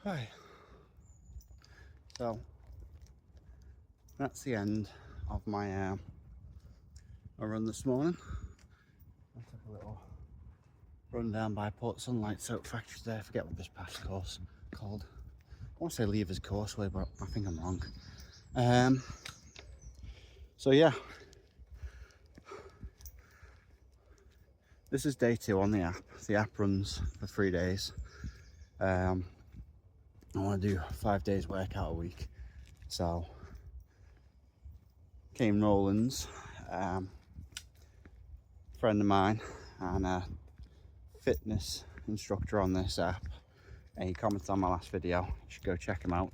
Right, so that's the end of my run this morning. I took a little run down by Port Sunlight Soap Factory there. I forget what this past course called. I want to say Leavers Causeway, but I think I'm wrong. So yeah, this is day 2 on the app. The app runs for 3 days. I want to do 5 days workout a week. So Kane Rowlands, friend of mine and a fitness instructor on this app, and he commented on my last video. You should go check him out.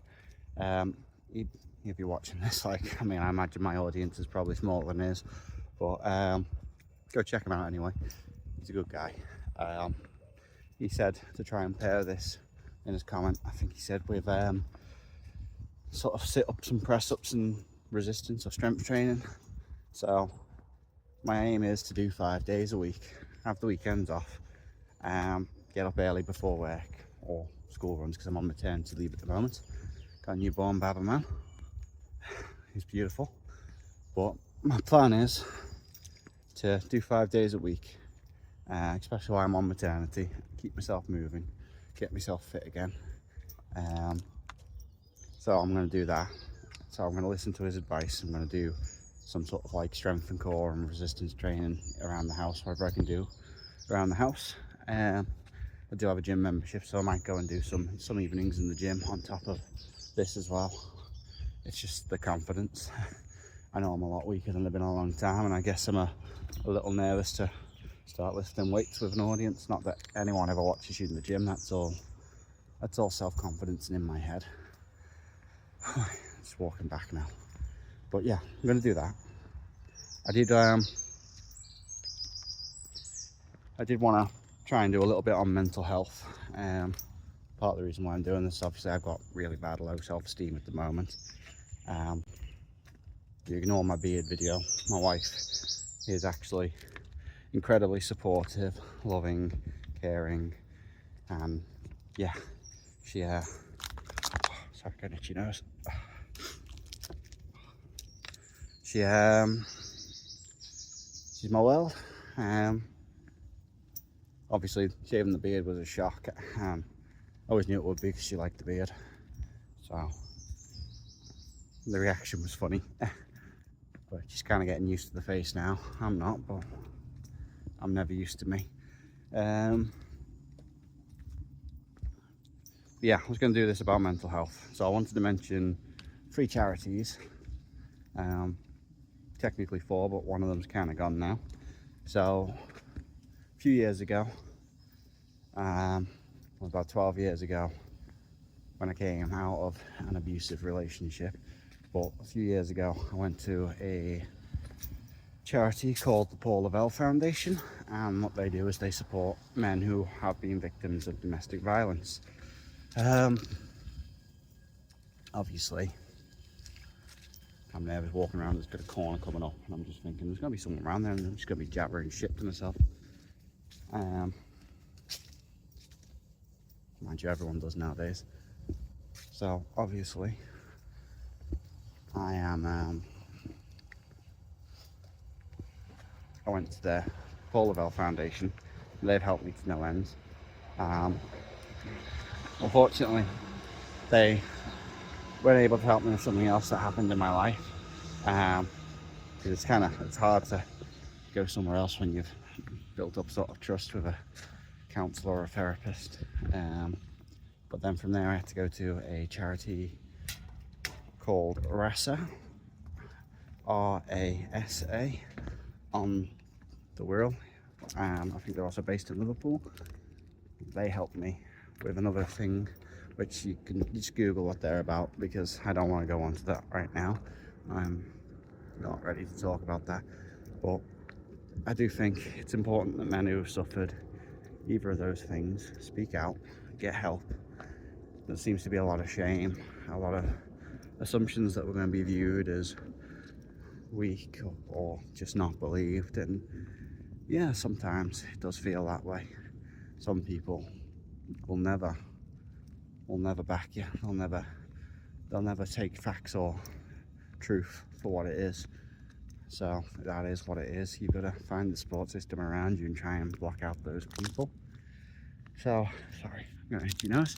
He'll be watching this. Like, I mean, I imagine my audience is probably smaller than his, but go check him out anyway. He's a good guy. He said to try and pair this in his comment. I think he said with sort of sit-ups and press-ups and resistance or strength training. So my aim is to do 5 days a week, have the weekends off, get up early before work or school runs because I'm on maternity leave at the moment. Got a newborn Baba man. He's beautiful. But my plan is to do 5 days a week, especially while I'm on maternity, keep myself moving, get myself fit again. So I'm going to do that. So I'm going to listen to his advice. I'm going to do some sort of like strength and core and resistance training around the house, whatever I can do around the house. I do have a gym membership, so I might go and do some evenings in the gym on top of this as well. It's just the confidence. I know I'm a lot weaker than I've been a long time, and I guess I'm a little nervous to start lifting weights with an audience. Not that anyone ever watches you in the gym. That's all self-confidence and in my head. Just walking back now. But yeah, I'm going to do that. I did want to try and do a little bit on mental health. Part of the reason why I'm doing this, obviously, I've got really bad low self-esteem at the moment. You ignore my beard video. My wife is actually incredibly supportive, loving, caring, and yeah, she sorry, got an itchy nose. She's my world. Obviously, shaving the beard was a shock. I always knew it would be because she liked the beard. So the reaction was funny. But she's kind of getting used to the face now. I'm not, but I'm never used to me. Yeah, I was going to do this about mental health. So I wanted to mention 3 charities. Technically 4, but one of them's kind of gone now. So a few years ago, about 12 years ago, when I came out of an abusive relationship, but a few years ago I went to a charity called the Paul Lavelle Foundation, and what they do is they support men who have been victims of domestic violence. Obviously, I'm nervous walking around. There's got a corner coming up, and I'm just thinking there's going to be someone around there, and I'm just going to be jabbering shit to myself. Mind you, everyone does nowadays. So obviously, I went to the Paul Lavelle Foundation. They've helped me to no end. Unfortunately, they weren't able to help me with something else that happened in my life. Because it's hard to go somewhere else when you've built up sort of trust with a counsellor or a therapist. But then from there I had to go to a charity called RASA, R-A-S-A, on the Wirral. I think they're also based in Liverpool. They helped me with another thing, which you can just Google what they're about, because I don't want to go on to that right now. I'm not ready to talk about that. But I do think it's important that men who have suffered either of those things speak out, get help. There seems to be a lot of shame, a lot of assumptions that we're going to be viewed as weak or just not believed, and yeah, sometimes it does feel that way. Some people will never will never back you. They'll never take facts or truth for what it is. So that is what it is. You've got to find the support system around you and try and block out those people. So, sorry, I'm going to hit your nose.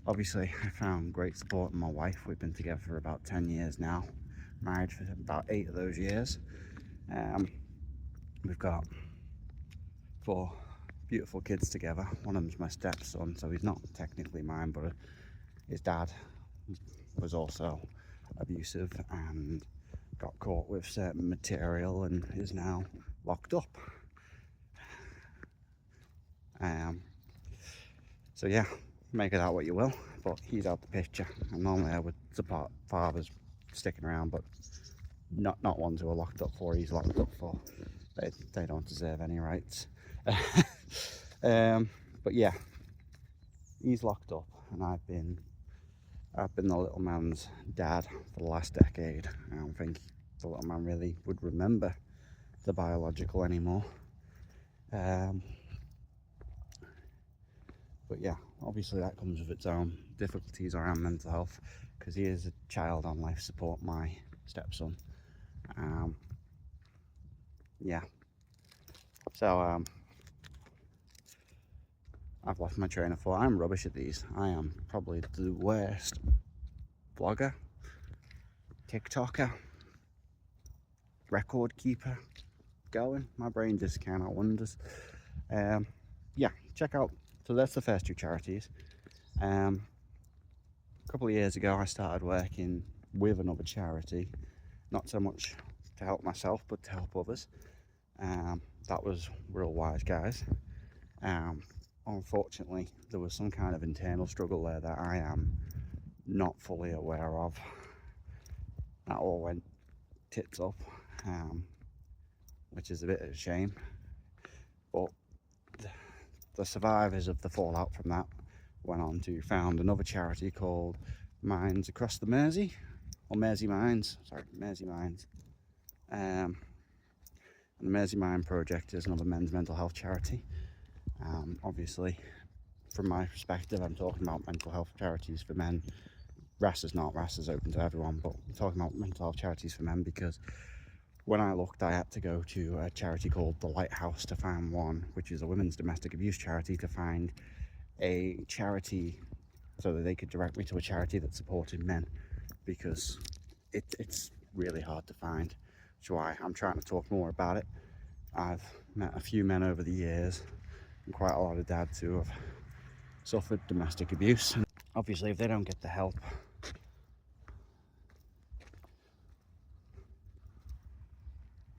Obviously, I found great support in my wife. We've been together for about 10 years now. Married for about 8 of those years. We've got 4 beautiful kids together. One of them's my stepson, so he's not technically mine, but his dad was also abusive and got caught with certain material and is now locked up. So yeah, make of that what you will, but he's out the picture. And normally I would support fathers sticking around, but not ones who are locked up for. He's locked up for. They don't deserve any rights. But yeah, he's locked up, and I've been the little man's dad for the last decade. I don't think the little man really would remember the biological anymore. But yeah, obviously that comes with its own difficulties around mental health, because he is a child on life support, my stepson. Yeah, so I've lost my train of thought. I'm rubbish at these. I am probably the worst vlogger, TikToker, record keeper going. My brain just cannot wonders. Yeah, check out. So that's the first 2 charities. A couple of years ago I started working with another charity, not so much to help myself but to help others. That was Real Wise Guys. Unfortunately there was some kind of internal struggle there that I am not fully aware of. That all went tits up, which is a bit of a shame, but the survivors of the fallout from that went on to found another charity called Minds Across the Mersey, or Mersey Minds, sorry, Mersey Minds. And the Mersey Mind Project is another men's mental health charity. Obviously, from my perspective, I'm talking about mental health charities for men. RAS is not, RAS is open to everyone, but I'm talking about mental health charities for men because when I looked, I had to go to a charity called The Lighthouse to find one, which is a women's domestic abuse charity, to find a charity so that they could direct me to a charity that supported men, because it's really hard to find. Which is why I'm trying to talk more about it. I've met a few men over the years, and quite a lot of dads who have suffered domestic abuse. And obviously, if they don't get the help,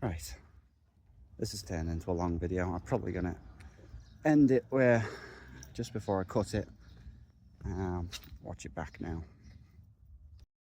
right, this has turned into a long video. I'm probably gonna end it where just before I cut it. Watch it back now.